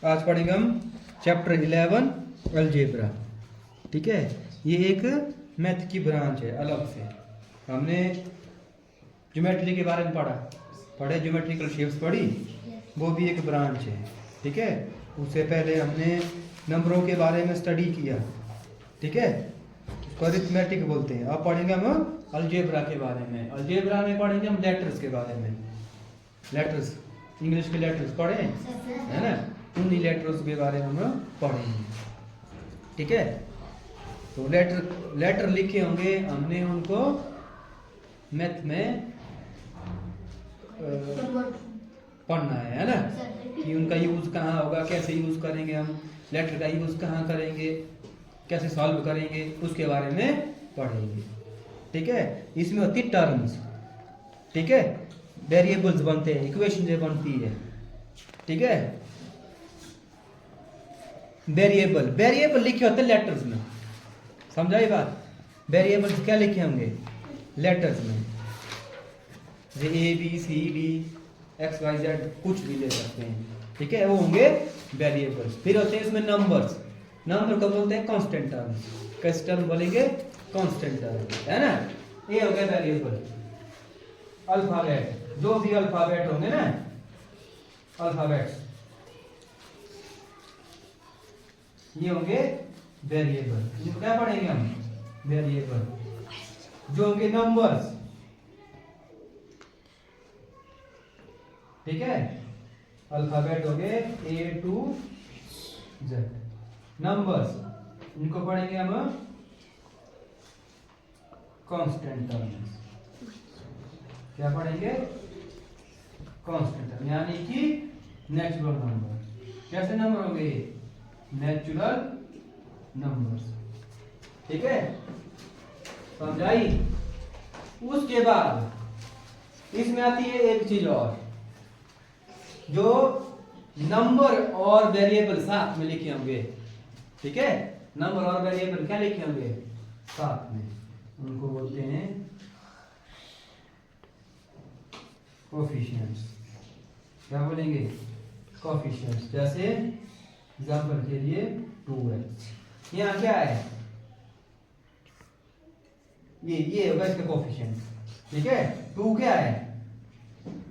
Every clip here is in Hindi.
आज पढ़ेंगे हम चैप्टर 11 अलजेब्रा। ठीक है, ये एक मैथ की ब्रांच है अलग से। हमने ज्योमेट्री के बारे में पढ़े ज्योमेट्रिकल शेप्स पढ़ी, वो भी एक ब्रांच है। ठीक है, उससे पहले हमने नंबरों के बारे में स्टडी किया। ठीक है, उसको अरिथमेटिक बोलते हैं। अब पढ़ेंगे हम अलजेब्रा के बारे में। अलजेब्रा में पढ़ेंगे हम लेटर्स के बारे में। लेटर्स, इंग्लिश के लेटर्स पढ़े है ना, उन्हीं लेटर्स के बारे में हम पढ़ेंगे। ठीक है, तो लेटर लिखे होंगे, हमने उनको मैथ में पढ़ना है ना, कि उनका यूज कहाँ होगा, कैसे यूज करेंगे, हम लेटर का यूज कहाँ करेंगे, कैसे सॉल्व करेंगे, उसके बारे में पढ़ेंगे। ठीक है, इसमें होती टर्म्स। ठीक है, वेरिएबल्स बनते हैं, इक्वेशन जो बनती है। ठीक है, वेरिएबल लिखे होते हैं लेटर्स में। समझा ये बात? वेरिएबल्स क्या लिखे होंगे लेटर्स में, जैसे ABCD XYZ कुछ भी ले सकते हैं। ठीक है, वो होंगे वेरिएबल्स। फिर होते हैं इसमें नंबर्स। नंबर को बोलते हैं कांस्टेंट टर्म। कैसे टर्म बोलेंगे? कांस्टेंट टर्म, है ना। ये हो गया वेरिएबल। अल्फाबेट, जो भी अल्फाबेट होंगे ना, अल्फाबेट्स, ये होंगे वेरिएबल। इनको क्या पढ़ेंगे हम? वेरिएबल। जो होंगे नंबर्स, ठीक है, अल्फाबेट हो गए A to Z। नंबर्स, इनको पढ़ेंगे हम कांस्टेंट टर्म्स। क्या पढ़ेंगे? कांस्टेंट टर्म, यानी कि नेचुरल नंबर। कैसे नंबर होंगे? Natural numbers. ठीक है, समझाई? उसके बाद इसमें आती है एक चीज और, जो नंबर और वेरिएबल साथ में लिखे होंगे। ठीक है, नंबर और वेरिएबल क्या लिखे होंगे? साथ में। उनको बोलते हैं कोफिशिएंट्स। क्या बोलेंगे? कोफिशिएंट्स। जैसे एग्जांपल के लिए 2x, यहाँ क्या है? ये होगा इसका कोफिशिएंट। ठीक है, 2 क्या है?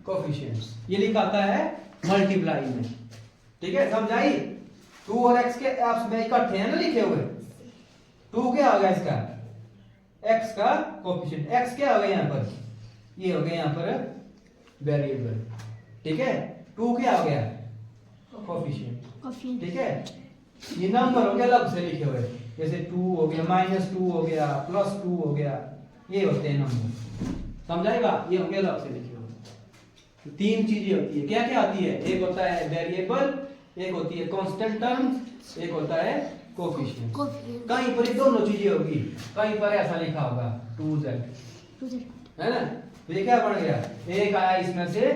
कोफिशिएंट्स। ये लिखा आता है मल्टीप्लाई में। ठीक है, समझाई? 2 और x के आपस में इकट्ठे हैं ना लिखे हुए। 2 क्या होगा इसका? x का कोफिशिएंट। x क्या होगा यहाँ पर? ये हो गया यहाँ पर वेरिएबल। ठीक है, 2 क्या हो गया? कोफिशिएंट। ठीक है, ये नंबर हो गया अलग से लिखे हुए, जैसे 2 हो गया, -2 हो गया, +2 हो गया, ये होते हैं नंबर। समझाएगा? ये हो गया अलग से लिखे हुए। तो 3 चीजें होती है। क्या क्या आती है? एक होता है वेरिएबल, एक होती है कांस्टेंट टर्म्स, एक होता है कोफिशिएंट। कहीं पर ये दोनों चीजें होगी, कहीं पर ऐसा लिखा होगा 2z, है ना। तो ये क्या बन गया? एक आया इसमें से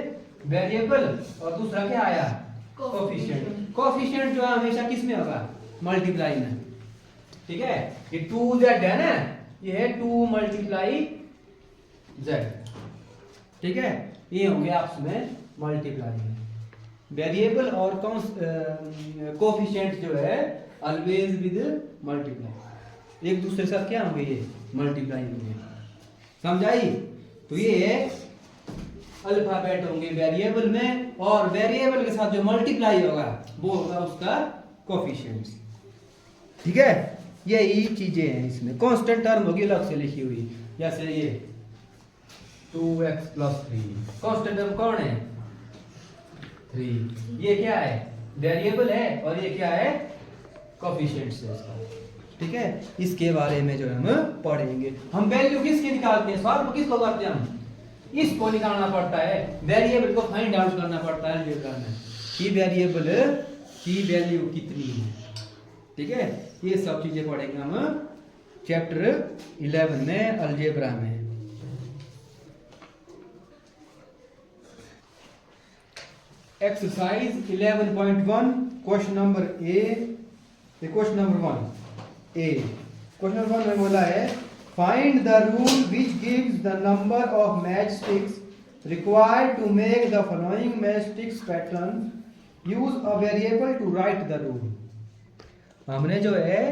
वेरिएबल और दूसरा क्या आया? कोफिशिएंट। कोफिशिएंट जो है हमेशा किस में होगा? मल्टीप्लाई में। ठीक है, ये 2z है ना, ये है 2 × z। ठीक है, ये होंगे आपस में मल्टीप्लाई। वेरिएबल और कोफिशिएंट जो है ऑलवेज विद मल्टीप्लाई, एक दूसरे के साथ क्या होंगे? ये मल्टीप्लाई होंगे। समझाई? तो ये अल्फाबेट होंगे वेरिएबल में, और वेरिएबल के साथ जो मल्टीप्लाई होगा वो होगा उसका कोफिशिएंट्स। ठीक है, यही चीजें हैं इसमें। कांस्टेंट टर्म होगी अलग से लिखी हुई, जैसे ये 2x + 3। कांस्टेंट टर्म कौन है? 3। ये क्या है? वेरिएबल है, और ये क्या है? कोफिशिएंट्स है इसका। ठीक है, इसके बारे में जो हम पढ़ेंगे। हम वैल्यू किसकी निकालते हैं? सॉल्व किसको करते हैं? हम इसको निकालना पड़ता है, वेरिएबल को फाइंड आउट करना पड़ता है अलजेब्रा में, कि वेरिएबल की वैल्यू कितनी है। ठीक है, ये सब चीजें पढ़ेंगे हम चैप्टर 11 में अलजेब्रा में। Exercise 11.1, question number question number 1 a. Question number 1 में बोला है, find the rule which gives the number of match sticks required to make the following match sticks pattern use a variable to write the rule. हमने जो है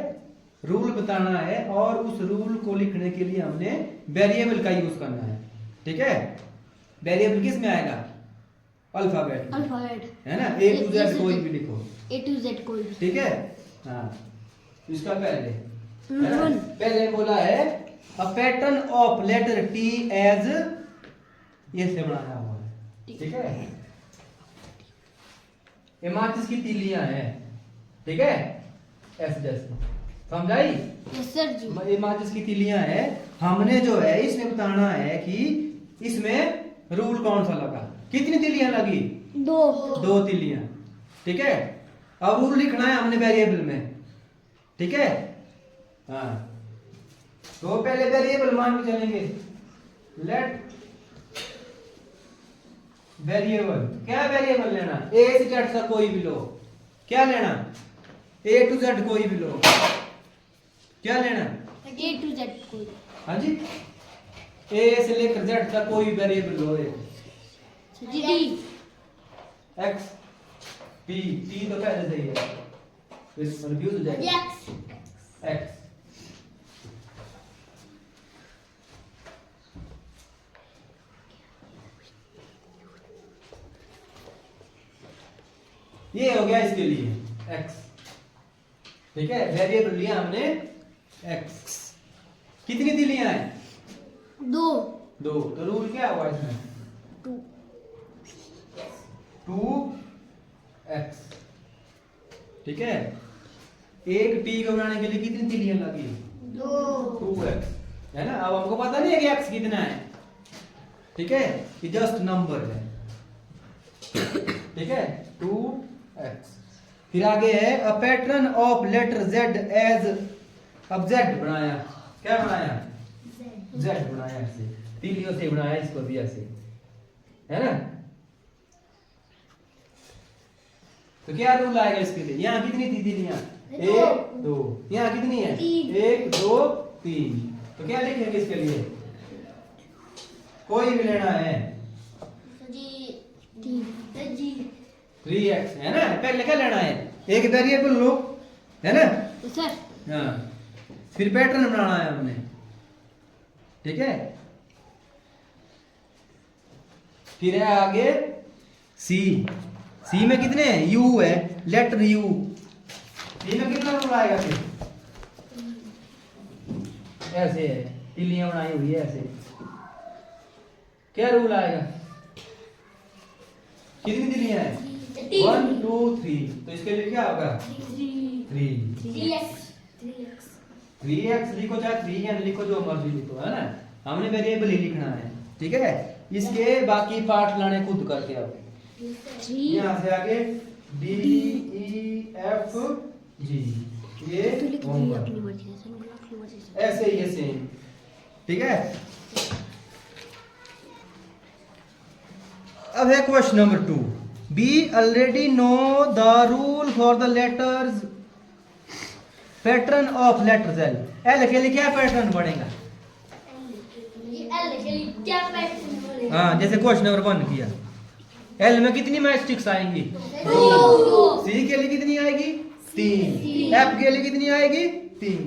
रूल बताना है और उस रूल को लिखने के लिए हमने वेरिएबल का यूज करना है। ठीक है, वेरिएबल किस में आएगा? अल्फाबेट। है ना, ए टू जेड कोई भी लिखो, ए टू जेड कोई भी। ठीक है। हाँ, इसका पहले पहले बोला है a pattern of letter T as, ये से बनाया हुआ है। ठीक है, ये माचिस की तीलियां हैं। ठीक है, ऐसे जैसे समझाई? यस सर जी। ये माचिस की तीलियां हैं। हमने जो है इसमें बताना है कि इसमें रूल कौन सा लगा, कितनी तीलियां लगी? दो तीलियां। ठीक है, अब रूल लिखना है हमने वेरिएबल में। ठीक है, हाँ, तो पहले वेरिएबल मान के चलेंगे। लेट वेरिएबल, क्या वेरिएबल लेना? ए से जेड तक कोई भी लो। क्या लेना? ए टू जेड कोई भी लो। क्या लेना? ए टू जेड कोई। हाँ जी, ए से लेकर जेड तक कोई वेरिएबल लो। G D X P, T तो पहले से ही है, फिर कंफ्यूज हो जाएगा। एक्स ये हो गया इसके लिए x। ठीक है, वेरिएबल लिया हमने x। कितनी तीलियां हैं? दो। तो रूल क्या हुआ इसमें? 2x। ठीक है, एक टी को बनाने के लिए कितनी तीलियां लगी? 2x। है ना, अब हमको पता नहीं है कि x कितना है। ठीक है, ये जस्ट नंबर है। ठीक है, 2x। फिर आगे है a pattern of letter z as, अब z बनाया, क्या बनाया? z बनाया, ऐसे तीलियों से बनाया इसको भी ऐसे, है ना। तो क्या रूल आएगा इसके लिए? यहाँ कितनी थी तीलियां? 1 2। यहाँ कितनी है? 1 2 3। तो क्या लिखेंगे इसके लिए? कोई भी लेना है। 3x, है ना। पहले क्या लेना है? एक वेरिएबल लो, है ना सर। हाँ, फिर पैटर्न बनाना है हमने। ठीक है, फिर है आगे सी। सी में कितने हैं? यू है, लेटर यू। सी में कितना रूल आएगा? फिर ऐसे है, तीलियां बनाई हुई है ऐसे। क्या रूल आएगा? कितनी तीलियां हैं? 1 2 3। तो इसके लिए क्या होगा? 3x लिखो, चाहे 3n लिखो, जो मर्जी लिखो, है ना। हमने वेरिएबल ही लिखना है। ठीक है, इसके बाकी पार्ट लाने खुद करके आओ। यहाँ से आगे D E F G, ये ऐसे ही सेम। ठीक है, अब है question number 2। We already know the rule for the letters pattern of letters L। L के लिए क्या पैटर्न बनेगा? हाँ, जैसे क्वेश्चन नंबर 1 किया। L में कितनी मैचस्टिक्स आएंगी? 2। C के लिए कितनी आएगी? 3। F के लिए कितनी आएगी? 3।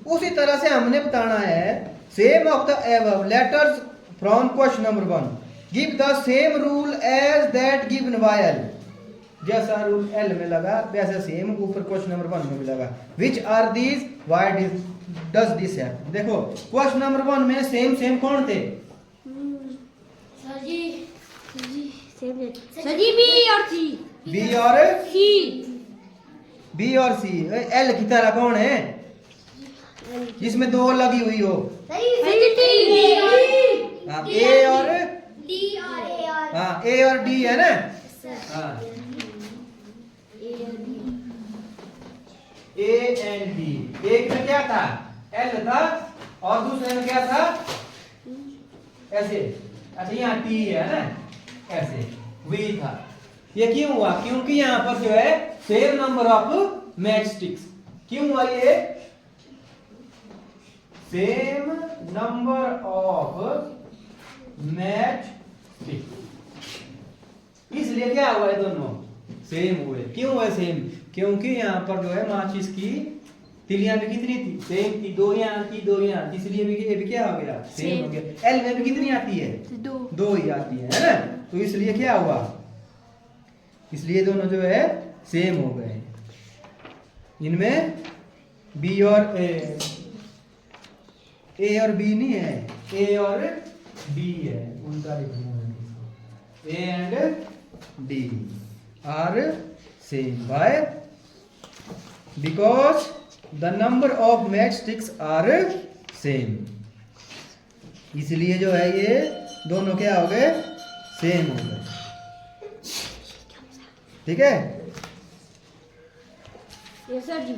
उसी तरह से हमने बताना है same of the above letters from question number 1 give the same rule as that given by L। जैसा रूल L में लगा वैसा सेम ऊपर क्वेश्चन नंबर 1 में भी लगा। Which are these, why does this happen. देखो क्वेश्चन नंबर 1 में सेम कौन थे? बी और सी। L की तरह कौन है जिसमें 2 लगी हुई हो? हाँ, ए और हाँ, ए और डी है ना। हाँ, ए एंड डी। एक में क्या था? L था, और दूसरे में क्या था? ऐसे। अच्छा, यहाँ T है ना, ऐसे V था। ये क्यों हुआ? क्योंकि यहाँ पर जो है same number of match sticks. क्यों हुआ ये? Same number of match sticks, इसलिए क्या हुआ है? दोनों सेम हुए। क्यों हुए सेम? क्योंकि यहाँ पर जो है माचिस की तिलियां भी कितनी थी? सेम थी। दो यहाँ थी, दो यहाँ थी, इसलिए भी ये भी क्या हो गया? सेम हो गया। एल में भी कितनी आती है? दो। दो ही आती है ना? तो इसलिए क्या हुआ? इसलिए दोनों जो है सेम हो गए। इनमें बी और ए और बी नहीं है, ए और बी है, उनका लिखना है। A and D are same by because the number of matchsticks are same. इसलिए जो है ये दोनों क्या हो गए? सेम हो गए। ठीक है? यस सर जी।